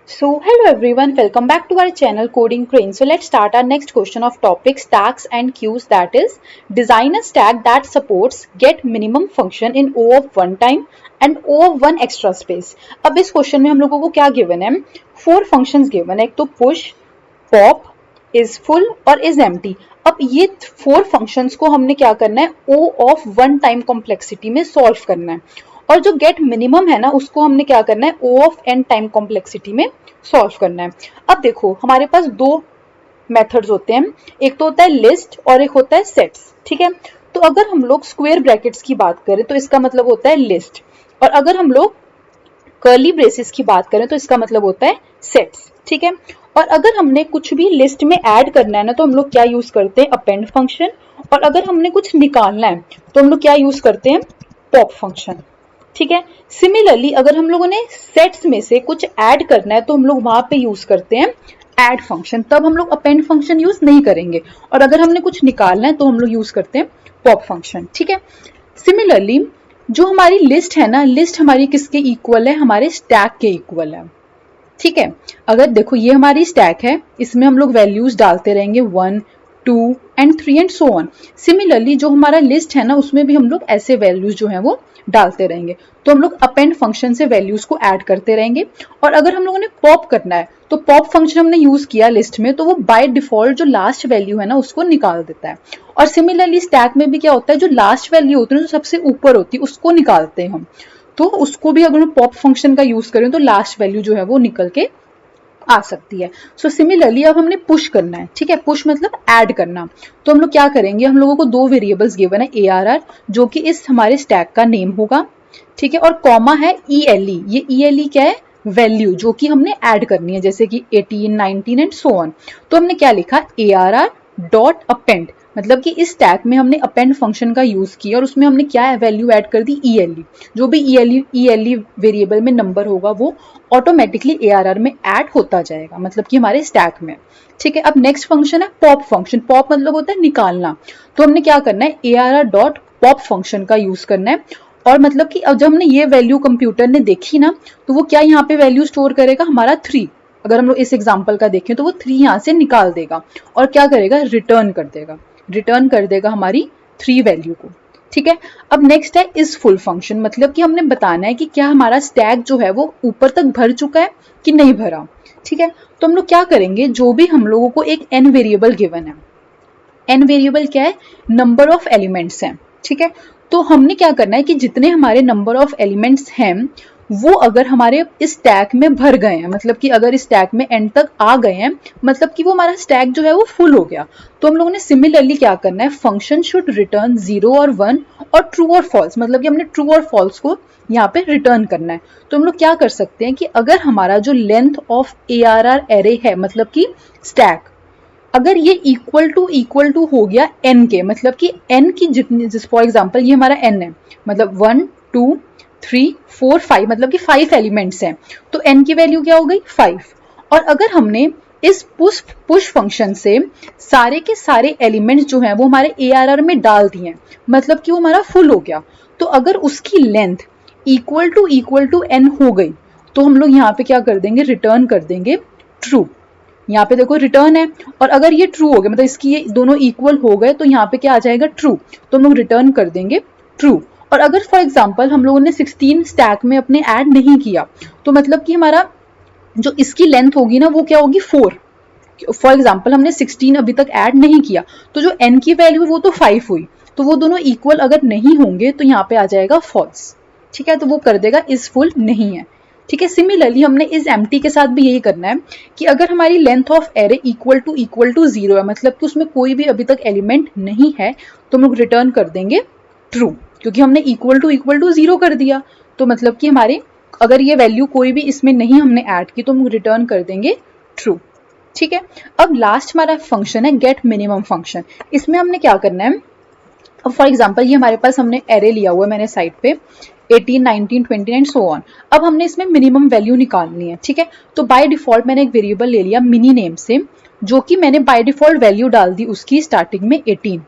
So hello everyone, welcome back to our channel Coding Crane. So let's start our next question of topic stacks and queues, that is design a stack that supports get minimum function in O of one time and O of one extra space. अब इस question में हम लोगों को क्या given है? 4 functions given है, एक तो पुश, पॉप, इज फुल और इज एम्प्टी। अब ये 4 फंक्शंस को हमने क्या करना है? O of one time complexity में सॉल्व करना है। और जो गेट मिनिमम है ना, उसको हमने क्या करना है? O of n time complexity में सॉल्व करना है। अब देखो हमारे पास दो मेथड्स होते हैं, एक तो होता है लिस्ट और एक होता है सेट्स। ठीक है, तो अगर हम लोग स्क्वायर ब्रैकेट्स की बात करें तो इसका मतलब होता है लिस्ट, और अगर हम लोग कर्ली ब्रेसेस की बात करें तो इसका मतलब होता है सेट्स। ठीक है, और अगर हमने कुछ भी लिस्ट में ऐड करना है ना, तो हम लोग क्या यूज करते हैं? Append function. और अगर हमने कुछ निकालना है तो हम लोग क्या यूज करते हैं? Pop function. ठीक है, सिमिलरली अगर हम लोगों ने सेट्स में से कुछ ऐड करना है तो हम लोग वहां पे यूज करते हैं ऐड फंक्शन, तब हम लोग अपेंड फंक्शन यूज नहीं करेंगे। और अगर हमने कुछ निकालना है तो हम लोग यूज करते हैं पॉप फंक्शन। ठीक है, सिमिलरली जो हमारी लिस्ट है ना, लिस्ट हमारी किसके इक्वल है? हमारे स्टैक के इक्वल है। ठीक है, अगर देखो ये हमारी स्टैक है, इसमें हम लोग वैल्यूज डालते रहेंगे 1 2 and 3 and so on. Similarly जो हमारा लिस्ट है ना, उसमें भी हम लोग ऐसे वैल्यूज जो है वो डालते रहेंगे। तो हम लोग अपेंड फंक्शन से वैल्यूज को ऐड करते रहेंगे। और अगर हम लोगों ने पॉप करना है तो पॉप फंक्शन हमने यूज किया लिस्ट में, तो वो बाय डिफॉल्ट जो लास्ट वैल्यू है ना, उसको निकाल देता है। और सिमिलरली स्टैक में भी क्या होता है? जो लास्ट वैल्यू होती है, जो सबसे ऊपर होती है, उसको निकालते हैं हम। तो उसको भी अगर हम पॉप फंक्शन का यूज करें तो लास्ट वैल्यू जो है वो निकल के आ सकती है। सो सिमिलरली अब हमने पुश करना है। ठीक है, पुश मतलब ऐड करना। तो हम लोग क्या करेंगे? हम लोगों को दो वेरिएबल्स गिवन है, ARR जो कि इस हमारे स्टैक का नेम होगा। ठीक है, और कॉमा है ELE। ये ELE क्या है? वैल्यू जो कि हमने ऐड करनी है, जैसे कि 18 19 एंड सो ऑन। तो हमने क्या लिखा? ARR डॉट अपेंड, मतलब कि इस टैग में हमने अपेंड फंक्शन का यूज किया और उसमें हमने क्या वैल्यू ऐड कर दी? ELE। जो भी ELE वेरिएबल में नंबर होगा वो ऑटोमेटिकली ARR में ऐड होता जाएगा, मतलब कि हमारे स्टैक में। ठीक है, अब नेक्स्ट फंक्शन है पॉप फंक्शन। पॉप मतलब होता है निकालना। तो हमने क्या करना है? ARR डॉट पॉप फंक्शन का यूज करना है। और मतलब कि अब जब हमने ये वैल्यू कंप्यूटर ने देखी ना, तो वो क्या यहाँ पे वैल्यू स्टोर करेगा? हमारा 3। अगर हम लोग इस एग्जाम्पल का देखें तो वो 3 यहाँ से निकाल देगा और क्या करेगा? रिटर्न कर देगा। रिटर्न कर देगा हमारी 3 वैल्यू को। ठीक है, अब नेक्स्ट है इज फुल फंक्शन, मतलब कि हमने बताना है कि क्या हमारा स्टैक जो है वो ऊपर तक भर चुका है कि नहीं भरा। ठीक है, तो हम लोग क्या करेंगे? जो भी हम लोगों को एक n वेरिएबल गिवन है, n वेरिएबल क्या है? नंबर ऑफ एलिमेंट्स हैं। ठीक है, तो हमने क्या करना है कि जितने हमारे नंबर ऑफ एलिमेंट्स हैं वो अगर हमारे इस स्टैक में भर गए हैं, मतलब कि अगर इस स्टैक में एंड तक आ गए हैं, मतलब कि वो हमारा स्टैक जो है वो फुल हो गया। तो हम लोगों ने सिमिलरली क्या करना है? फंक्शन शुड रिटर्न 0 और 1 और ट्रू और फॉल्स, मतलब कि हमने ट्रू और फॉल्स को यहाँ पे रिटर्न करना है। तो हम लोग क्या कर सकते हैं कि अगर हमारा जो लेंथ ऑफ ARR एरे है, मतलब कि स्टैक, अगर ये इक्वल टू हो गया n के, मतलब कि n की जितनी, फॉर एग्जांपल ये हमारा n है, मतलब 1 2 3 4 5, मतलब कि 5 एलिमेंट्स हैं, तो n की वैल्यू क्या हो गई? 5। और अगर हमने इस पुश फंक्शन से सारे के सारे एलिमेंट्स जो हैं वो हमारे ARR में डाल दिए, मतलब कि वो हमारा फुल हो गया, तो अगर उसकी लेंथ इक्वल टू n हो गई, तो हम लोग यहाँ पे क्या कर देंगे? रिटर्न कर देंगे ट्रू। यहाँ पे देखो रिटर्न है, और अगर ये ट्रू हो गया, मतलब इसकी ये दोनों इक्वल हो गए, तो यहाँ पे क्या आ जाएगा? ट्रू। तो हम लोग रिटर्न कर देंगे ट्रू। और अगर फॉर एग्जांपल हम लोगों ने 16 स्टैक में अपने ऐड नहीं किया, तो मतलब कि हमारा जो इसकी लेंथ होगी ना, वो क्या होगी? 4। फॉर एग्जाम्पल हमने 16 अभी तक ऐड नहीं किया, तो जो n की वैल्यू वो तो 5 हुई, तो वो दोनों इक्वल अगर नहीं होंगे तो यहाँ पे आ जाएगा फॉल्स। ठीक है, तो वो कर देगा इज फुल नहीं है। ठीक है, सिमिलरली हमने इस एम्प्टी के साथ भी यही करना है कि अगर हमारी length of array equal to 0 है, मतलब कि उसमें कोई भी अभी तक एलिमेंट नहीं है, तो हम लोग रिटर्न कर देंगे ट्रू, क्योंकि हमने इक्वल टू 0 कर दिया। तो मतलब कि हमारे अगर ये वैल्यू कोई भी इसमें नहीं हमने ऐड की, तो हम रिटर्न कर देंगे ट्रू। ठीक है, अब लास्ट हमारा फंक्शन है गेट मिनिमम फंक्शन। इसमें हमने क्या करना है? अब फॉर एग्जांपल ये हमारे पास हमने एरे लिया हुआ है मैंने साइड पे 18 19 20 एंड सो ऑन। अब हमने इसमें मिनिमम वैल्यू निकालनी है। ठीक है, तो बाय डिफॉल्ट मैंने एक वेरिएबल ले लिया मिनी नेम से, जो कि मैंने बाय डिफॉल्ट वैल्यू डाल दी उसकी स्टार्टिंग में 18।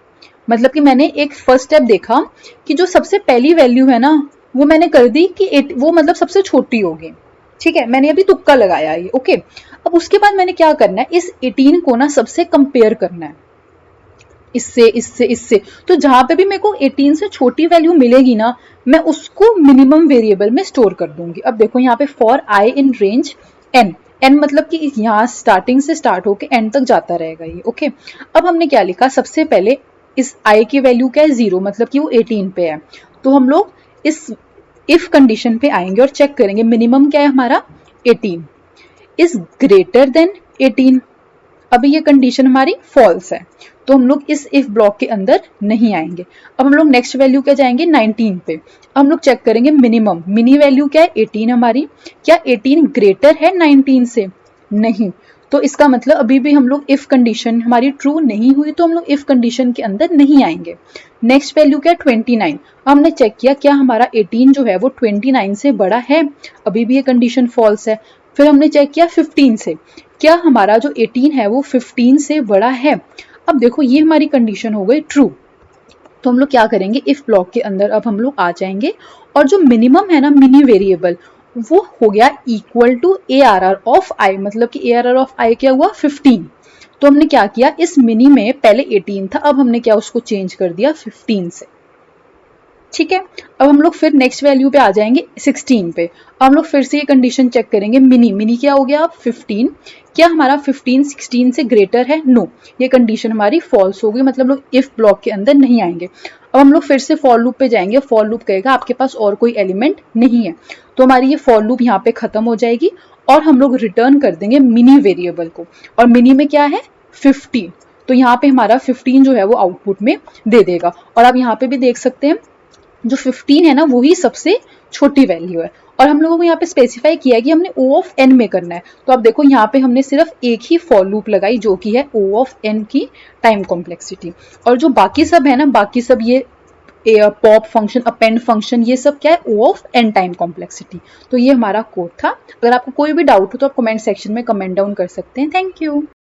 मतलब कि मैंने एक फर्स्ट स्टेप देखा कि जो सबसे पहली वैल्यू है ना, वो मैंने कर दी कि वो मतलब सबसे छोटी होगी। ठीक है, मैंने अभी तुक्का लगाया ये, ओके। अब उसके बाद मैंने क्या करना है, इस 18 को ना सबसे कंपेयर करना है, इससे इससे इससे। तो जहां पे भी मेरे को 18 से छोटी वैल्यू मिलेगी ना, मैं उसको मिनिमम वेरिएबल में स्टोर कर दूंगी। अब देखो यहाँ पे for i in range n, n मतलब कि यहाँ स्टार्टिंग से स्टार्ट होके एंड तक जाता रहेगा ये, ओके। अब हमने क्या लिखा, सबसे पहले इस आई की वैल्यू क्या है 0, मतलब कि वो 18 पे है। तो हम लोग इस इफ कंडीशन पे आएंगे और चेक करेंगे मिनिमम क्या है हमारा 18 इज ग्रेटर देन 18। अभी ये कंडीशन हमारी फॉल्स है, तो हम लोग इस इफ ब्लॉक के अंदर नहीं आएंगे। अब हम लोग नेक्स्ट वैल्यू क्या जाएंगे 19 पे। अब हम लोग चेक करेंगे मिनिमम, मिनी वैल्यू क्या है 18 हमारी, क्या 18 ग्रेटर है 19 से, नहीं। तो इसका मतलब अभी भी हम लोग इफ कंडीशन हमारी ट्रू नहीं हुई, तो हम लोग इफ कंडीशन के अंदर नहीं आएंगे। नेक्स्ट वैल्यू क्या है 29। हमने चेक किया क्या हमारा 18 जो है वो 29 से बड़ा है, अभी भी ये कंडीशन फॉल्स है। फिर हमने चेक किया 15 से, क्या हमारा जो 18 है वो 15 से बड़ा है। अब देखो ये हमारी कंडीशन हो गई ट्रू। तो हम लोग क्या करेंगे, इफ ब्लॉक के अंदर अब हम लोग आ जाएंगे और जो मिनिमम है ना मिनी वेरिएबल, वो हो गया इक्वल टू ARR ऑफ आई, मतलब कि ARR ऑफ आई क्या हुआ 15। तो हमने क्या किया, इस मिनी में पहले 18 था, अब हमने क्या उसको चेंज कर दिया 15 से, ठीक है। अब हम लोग फिर नेक्स्ट वैल्यू पे आ जाएंगे 16 पे। अब हम लोग फिर से ये कंडीशन चेक करेंगे, मिनी मिनी क्या हो गया अब 15, क्या हमारा 15 16 से ग्रेटर है, नो। ये कंडीशन हमारी फॉल्स हो गई, मतलब लोग इफ ब्लॉक के अंदर नहीं आएंगे। अब हम लोग फिर से फॉर लूप पे जाएंगे, फॉर लूप कहेगा आपके पास और कोई एलिमेंट नहीं है, तो हमारी ये फॉर लूप यहाँ पे खत्म हो जाएगी और हम लोग रिटर्न कर देंगे मिनी वेरिएबल को। और मिनी में क्या है 15, तो यहाँ पे हमारा 15 जो है वो आउटपुट में दे देगा। और आप यहाँ पे भी देख सकते हैं जो 15 है ना वही सबसे छोटी वैल्यू है, और हम लोगों को यहाँ पे स्पेसिफाई किया है कि हमने O ऑफ n में करना है। तो आप देखो यहाँ पे हमने सिर्फ एक ही फॉर लूप लगाई जो कि है O ऑफ n की टाइम कॉम्प्लेक्सिटी, और जो बाकी सब है ना, बाकी सब ये पॉप फंक्शन, अपेंड फंक्शन, ये सब क्या है O of n time complexity. तो ये हमारा कोड था। अगर आपको कोई भी डाउट हो तो आप कमेंट सेक्शन में कमेंट डाउन कर सकते हैं। Thank you.